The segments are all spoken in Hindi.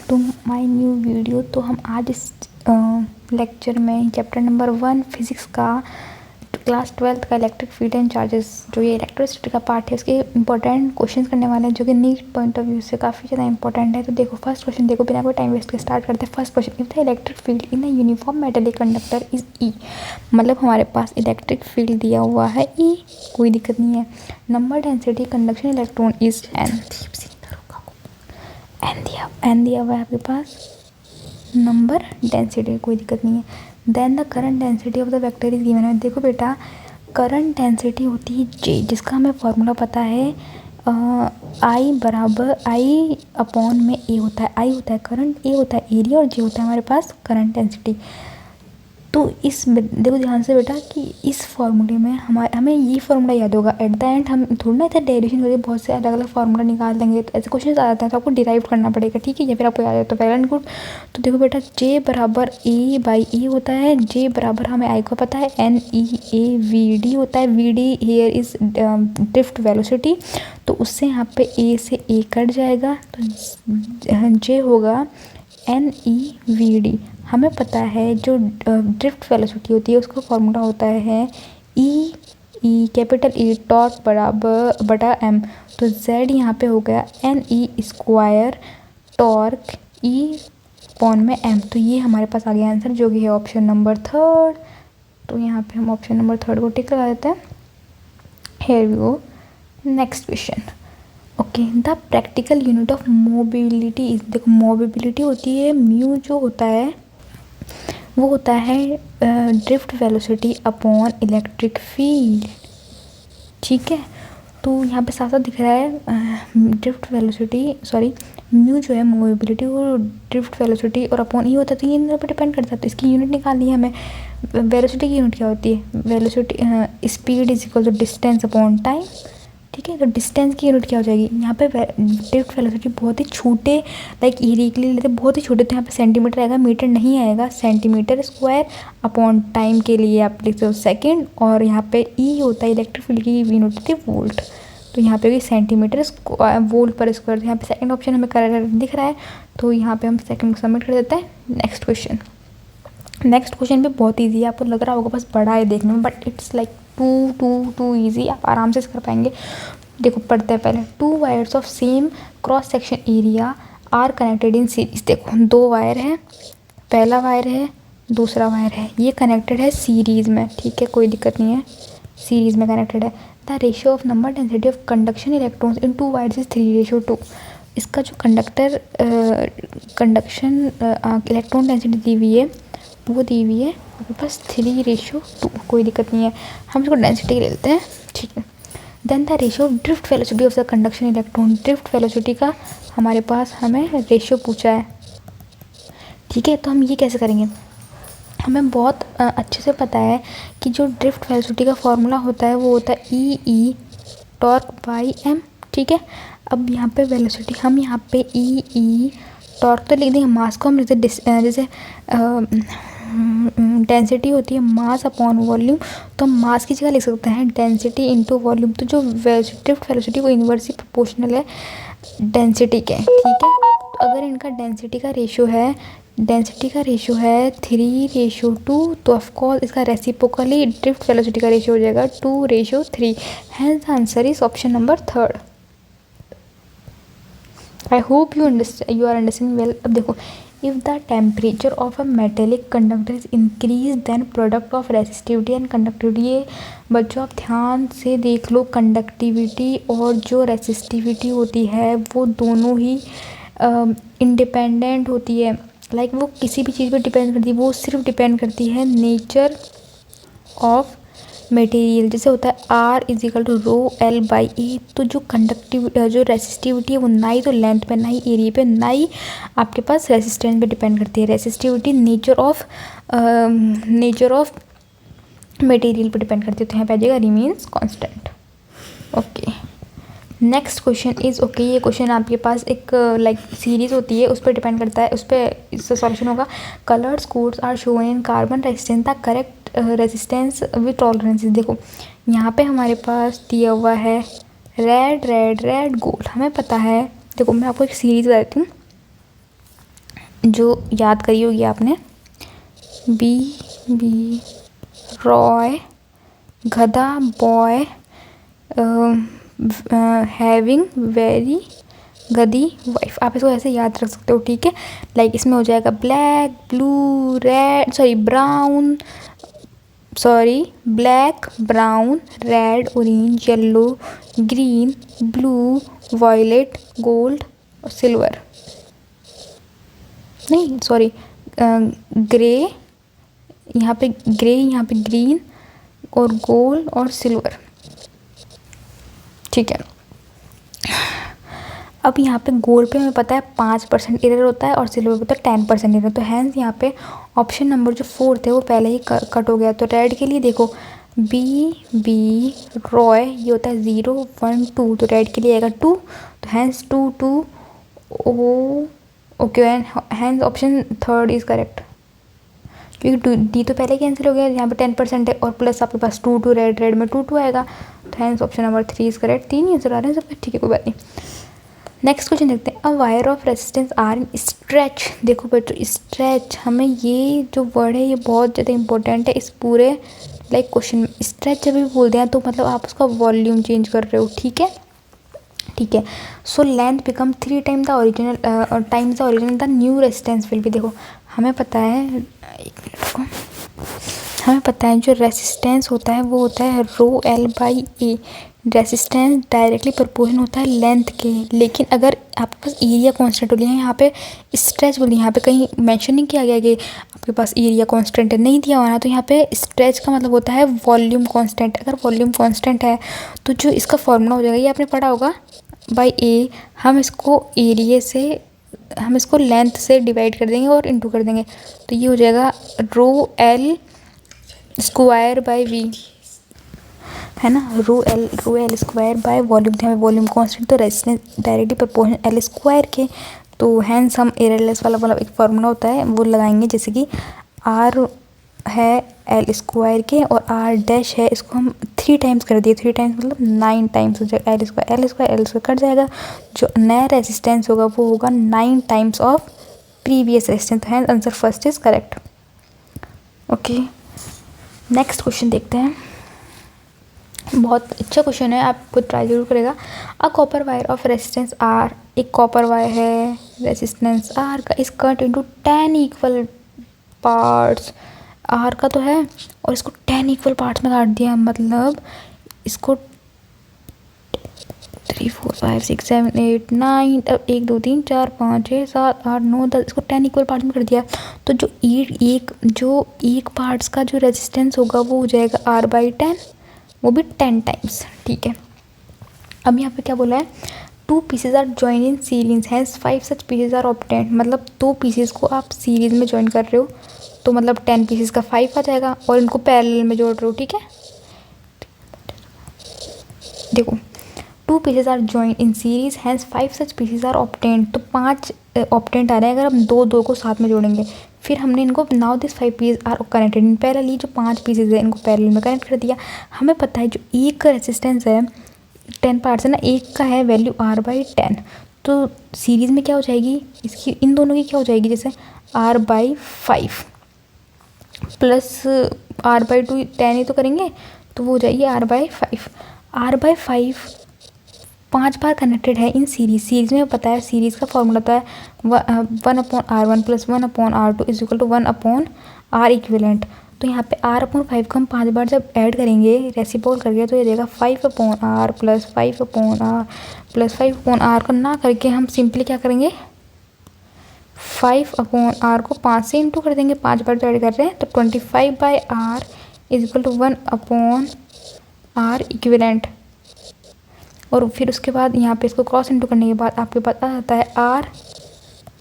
To my new video. तो हम आज इस लेक्चर में चैप्टर नंबर 1 फिज़िक्स का क्लास 12th का इलेक्ट्रिक फील्ड एंड चार्जेस, जो ये इलेक्ट्रिसिटी का पार्ट है, उसके इंपॉर्टेंट क्वेश्चंस करने वाले हैं, जो कि नीट पॉइंट ऑफ व्यू से काफ़ी ज़्यादा इंपॉर्टेंट है। तो देखो फर्स्ट क्वेश्चन, देखो बिना कोई टाइम वेस्ट के स्टार्ट करते हैं। First question, if the electric field in a uniform metallic conductor is E, मतलब हमारे पास इलेक्ट्रिक फील्ड दिया हुआ है ई, कोई दिक्कत नहीं है। Number density conduction electron is an दिया हुआ है आपके पास, नंबर डेंसिटी, कोई दिक्कत नहीं है। Then the current density of the vector is given है। देखो बेटा, करंट डेंसिटी होती है जे, जिसका हमें फॉर्मूला पता है, आई बराबर आई अपॉन में ए होता है। आई होता है करंट, ए होता है एरिया और जे होता है हमारे पास करंट डेंसिटी। तो इस देखो ध्यान से बेटा कि इस फार्मूले में हमें ये फार्मूला याद होगा। एट द एंड हम थोड़ा ना इधर डेरिवेशन करके बहुत से अलग अलग फार्मूला निकाल देंगे, तो ऐसे क्वेश्चन आ जाते हैं, तो आपको डिराइव करना पड़ेगा, ठीक है, या फिर आपको याद है तो वेल एंड गुड। तो देखो बेटा, जे बराबर ए बाई ई होता है। जे बराबर हमें आई को पता है, n e A v d होता है। V d here is drift velocity, तो उससे यहाँ पे ए से ए कट जाएगा, तो जे होगा एन ई वी डी। हमें पता है जो ड्रिफ्ट वेलोसिटी होती है उसका फॉर्मूला होता है ई कैपिटल ई टॉर्क बराबर बटा एम। तो जेड यहाँ पे हो गया एन ई स्क्वायर टॉर्क ई पॉन में एम। तो ये हमारे पास आ गया आंसर, जो कि है ऑप्शन नंबर 3। तो यहाँ पे हम ऑप्शन नंबर 3 को टिक लगा देते हैं। Here we go, next question. Okay, the practical unit of mobility is, देखो मोबिलिटी होती है म्यू, जो होता है वो होता है drift velocity upon electric field, ठीक है। तो यहाँ पे साफ साफ दिख रहा है ड्रिफ्ट वेलोसिटी, सॉरी म्यू जो है मोबिलिटी, वो ड्रिफ्ट वेलोसिटी और अपॉन ई होता है, तो ये इन पर डिपेंड करता है। तो इसकी यूनिट निकालनी है हमें। वेलोसिटी की यूनिट क्या होती है? Velocity speed is equal to distance upon time, ठीक है। तो डिस्टेंस की यूनिट क्या हो जाएगी? यहाँ पे ड्रिफ्ट वेलोसिटी बहुत ही छोटे, लाइक एरिया के लिए लेते बहुत ही छोटे, तो यहाँ पे सेंटीमीटर आएगा, मीटर नहीं आएगा। सेंटीमीटर स्क्वायर अपॉन टाइम के लिए आप लिखते हो सेकेंड, और यहाँ पे ई होता है इलेक्ट्रिक फील्ड की यूनिट होती है वोल्ट, तो यहाँ पे सेंटीमीटर वोल्ट पर स्क्वायर। यहाँ पे सेकंड ऑप्शन हमें करेक्ट दिख रहा है, तो यहाँ पे हम सेकंड सबमिट कर देते हैं। नेक्स्ट क्वेश्चन, नेक्स्ट क्वेश्चन भी बहुत ईजी है, आपको लग रहा होगा बस बड़ा है देखने में, but it's like too easy, आप आराम से कर पाएंगे। देखो पढ़ते हैं पहले। 2 wires of same cross section area are connected in series. देखो 2 वायर है, पहला वायर है, दूसरा वायर है, ये कनेक्टेड है सीरीज़ में, ठीक है, कोई दिक्कत नहीं है, सीरीज़ में कनेक्टेड है। The ratio of number density of conduction electrons in 2 wires is 3:2। इसका जो कंडक्शन इलेक्ट्रॉन डेंसिटी दी हुई है, वो दी हुई है आपके पास 3:2, कोई दिक्कत नहीं है, हम इसको डेंसिटी ले लेते हैं, ठीक है। Then the ratio of drift velocity of the conduction electron, drift velocity का हमारे पास हमें रेशियो पूछा है, ठीक है। तो हम ये कैसे करेंगे? हमें बहुत अच्छे से पता है कि जो ड्रिफ्ट वेलोसिटी का फॉर्मूला होता है वो होता है ई टॉर्क बाई एम, ठीक है। अब यहाँ पे वेलोसिटी, हम यहाँ पे ई टॉर्क तो लिख देंगे, मास को हम जैसे डेंसिटी होती है मास अपॉन वॉल्यूम, तो हम मास की जगह लिख सकते हैं डेंसिटी इनटू वॉल्यूम। तो जो ड्रिफ्ट वेलोसिटी वो इनवर्सली प्रोपोर्शनल है डेंसिटी के, ठीक है। तो अगर इनका डेंसिटी का रेशियो है 3:2, तो ऑफकोर्स इसका रेसिप्रोकली ड्रिफ्ट वेलोसिटी का रेशियो हो जाएगा 2:3। Hence the answer is option number 3। I hope you are understanding well. अब देखो, if the temperature of a metallic conductor is increase then product of resistivity and conductivity. ये बच्चों आप ध्यान से देख लो, कंडक्टिविटी और जो रेसिस्टिविटी होती है वो दोनों ही इंडिपेंडेंट होती है, लाइक वो किसी भी चीज़ पर डिपेंड करती है, वो सिर्फ डिपेंड करती है नेचर ऑफ मटेरियल। जैसे होता है R is equal to rho L by E। तो जो जो रेसिस्टिविटी है वो ना ही तो लेंथ पे, ना ही एरिया पे, ना ही आपके पास रेसिस्टेंस पे डिपेंड करती है। रेसिस्टिविटी नेचर ऑफ मटेरियल पे डिपेंड करती है, तो यहाँ पे आ जाएगा remains constant. Okay, next question is, okay ये क्वेश्चन आपके पास एक लाइक सीरीज़ होती है, उस पर डिपेंड करता है, उस पर इसका सॉल्यूशन होगा। Colours codes are shown in carbon resistance the correct resistance with tolerances. देखो यहाँ पे हमारे पास दिया हुआ है रेड गोल्ड, हमें पता है। देखो मैं आपको एक सीरीज़ बता देती हूँ, जो याद करी होगी आपने, बी रॉय, गधा बॉय, हैविंग वेरी, गधी वाइफ। आप इसको ऐसे याद रख सकते हो, ठीक है। लाइक इसमें हो जाएगा black, blue, red, black, brown, red, orange, yellow, green, blue, violet, gold और सिल्वर, नहीं सॉरी, ग्रे, यहाँ पे ग्रीन और गोल्ड और सिल्वर, ठीक है। अब यहाँ पे गोल्ड पे हमें पता है 5% एरर होता है और सिल्वर पे होता है 10% एरर, तो हैंस यहाँ पे ऑप्शन नंबर जो 4 थे वो पहले ही कट हो गया। तो रेड के लिए देखो बी रॉय, ये होता है 0 1 2, तो रेड के लिए आएगा 2, तो hence 2 2 oh okay, hence option 3 is correct, क्योंकि डी तो पहले कैंसिल हो गया, यहाँ पे 10% है और प्लस आपके पास 2 2 रेड में 2 2 आएगा, तो hence option number 3 is correct. 3 ही आंसर आ रहे हैं सबके, ठीक है, कोई बात नहीं। नेक्स्ट क्वेश्चन देखते हैं, a wire of resistance R in stretch. देखो बच्चों, स्ट्रेच, हमें ये जो वर्ड है ये बहुत ज़्यादा इंपॉर्टेंट है इस पूरे लाइक क्वेश्चन में। स्ट्रेच जब भी बोलते हैं तो मतलब आप उसका वॉल्यूम चेंज कर रहे हो, ठीक है, ठीक है। So length become 3 time the original the new resistance will be. देखो हमें पता है, एक मिनट को, हमें पता है जो रेजिस्टेंस होता है वो होता है रो L by A. Resistance directly proportion होता है लेंथ के, लेकिन अगर आपके पास एरिया कांस्टेंट हो लिया है, यहाँ पे स्ट्रेच बोलिए, यहाँ पे कहीं मेंशन नहीं किया गया कि आपके पास एरिया कांस्टेंट है, नहीं दिया हुआ ना, तो यहाँ पे स्ट्रेच का मतलब होता है वॉल्यूम कांस्टेंट। अगर वॉल्यूम कांस्टेंट है तो जो इसका फॉर्मूला हो जाएगा, ये आपने पढ़ा होगा, बाई ए, हम इसको लेंथ से डिवाइड कर देंगे और इनटू कर देंगे, तो ये हो जाएगा rho L square by V, है ना, rho L square by volume थे, हमें वॉल्यूम कांस्टेंट, तो resistance directly proportional L square के, तो हैंस हम एररलेस वाला एक फार्मूला होता है वो लगाएंगे, जैसे कि आर है एल स्क्वायर के और आर डैश है, इसको हम 3 टाइम्स कर दिए, 3 टाइम्स मतलब 9 टाइम्स हो जाएगा, एल स्क्वायर कट जाएगा, जो नया रेजिस्टेंस होगा वो होगा 9 टाइम्स ऑफ प्रीवियस रेजिस्टेंस, तो hence answer first is correct. Okay, next question देखते हैं, बहुत अच्छा क्वेश्चन है, आप खुद ट्राई जरूर करेगा। A copper wire of resistance R, एक कॉपर वायर है रेजिस्टेंस आर का, इस cut into 10 equal parts, R का तो है और इसको 10 इक्वल पार्ट्स में काट दिया, मतलब इसको 3 4 5 6 7 8 9, अब 1 2 3 4 5 6 7 8 9 10, इसको 10 इक्वल पार्ट्स में कर दिया, तो जो एक पार्ट्स का जो रेजिस्टेंस होगा वो हो जाएगा आर बाई 10, वो भी 10 टाइम्स, ठीक है। अब यहाँ पे क्या बोला है, 2 pieces are join in series, has 5 such pieces are obtained, मतलब 2 पीसेज को आप सीरीज में जॉइन कर रहे हो, तो मतलब 10 पीसेज का 5 आ जाएगा और इनको पैरेलल में जोड़ रहे हो, ठीक है। देखो 2 pieces are join in series, has 5 such pieces are obtained, तो 5 ऑब्टेन्ड आ रहे हैं अगर हम 2 को साथ में जोड़ेंगे, फिर हमने इनको now this 5 piece are connected in parallel, जो 5 पीसेज है इनको पैरेलल में कनेक्ट कर दिया। हमें पता है जो एक का रेजिस्टेंस है 10 पार्ट्स है ना, एक का है वैल्यू आर बाई 10, तो सीरीज़ में क्या हो जाएगी इसकी, इन दोनों की क्या हो जाएगी, जैसे R by 5 plus R by 2 10 ही तो करेंगे, तो वो हो जाएगी आर बाई 5। आर बाई 5 5 बार कनेक्टेड है इन सीरीज़ में पता है सीरीज़ का फॉर्मूला होता है 1/R1 + 1/R2 is equal to 1/R equivalent, तो यहाँ पे R/5 को हम 5 बार जब ऐड करेंगे रेसिप्रोकल करके, तो ये देगा 5/R + 5/R + 5/R को ना करके हम सिंपली क्या करेंगे 5/R को 5 से इंटू कर देंगे, 5 बार जो ऐड कर रहे हैं, तो 25/R is equal to 1/R equivalent, और फिर उसके बाद यहाँ पे इसको क्रॉस इंटू करने के बाद आपके पास आ जाता है R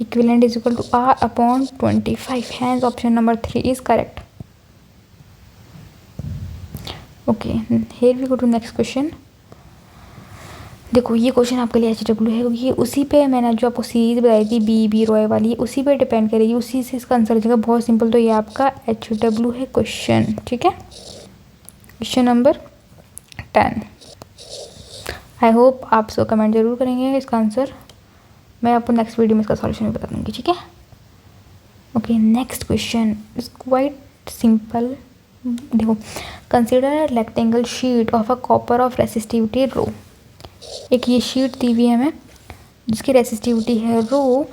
equivalent is equal to R/25, hence option number 3 is correct. Okay, here we go to next question. देखो ये क्वेश्चन आपके लिए HW है, क्योंकि उसी पे मैंने जो आपको सीरीज बताई थी बी रॉय वाली, उसी पे डिपेंड करेगी, उसी से इसका आंसर जगह बहुत सिंपल, तो ये आपका HW है क्वेश्चन, ठीक है। क्वेश्चन नंबर 10, आई होप आप सब कमेंट जरूर करेंगे इसका आंसर, मैं आपको नेक्स्ट वीडियो में इसका सॉल्यूशन भी बता दूँगी, ठीक है। Okay, next question is quite simple. देखो, consider a rectangle sheet of a copper of resistivity rho. एक ये शीट दी हुई है हमें जिसकी रेसिस्टिविटी है rho,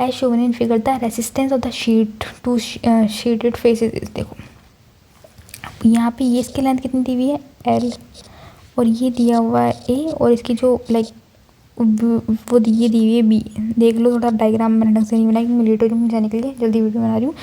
as shown in figure the resistance of the sheet to shaded faces. देखो यहाँ पे ये इसकी लेंथ कितनी दी हुई है एल, और ये दिया हुआ है ए, और इसकी जो लाइक वो ये दी हुई है बी। देख लो, थोड़ा डायग्राम मैंने ढंग से नहीं बनाया क्योंकि लेट हो जाऊँ जाने के लिए, जल्दी वीडियो बना रही हूँ।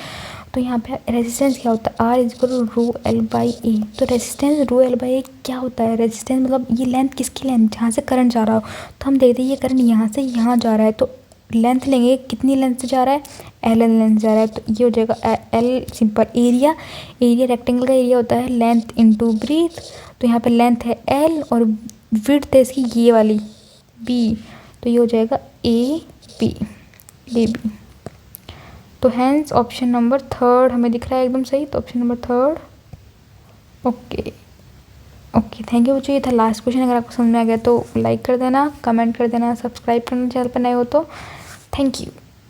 तो यहाँ पे रेजिस्टेंस क्या होता है, R is equal to rho L by A. तो resistance rho L by A क्या होता है, रेजिस्टेंस मतलब ये लेंथ किसकी लेंथ, जहाँ से करंट जा रहा हो। तो हम देखते हैं ये करंट यहाँ से यहाँ जा रहा है, तो लेंथ लेंगे, कितनी लेंथ से जा रहा है, एल एल लेंथ जा रहा है। तो ये हो जाएगा L simple. Area, area rectangle का एरिया होता है लेंथ इंटू ब्रीथ। तो यहाँ पे लेंथ है एल और विड्थ है इसकी ये वाली बी, तो ये हो जाएगा ए बी, ए बी। तो हैंस ऑप्शन नंबर थर्ड हमें दिख रहा है एकदम सही, तो option number third. Okay okay, thank you बच्चों, ये था लास्ट क्वेश्चन। अगर आपको समझ में आ गया तो लाइक कर देना, कमेंट कर देना, सब्सक्राइब करना चैनल पर नए हो तो। Thank you.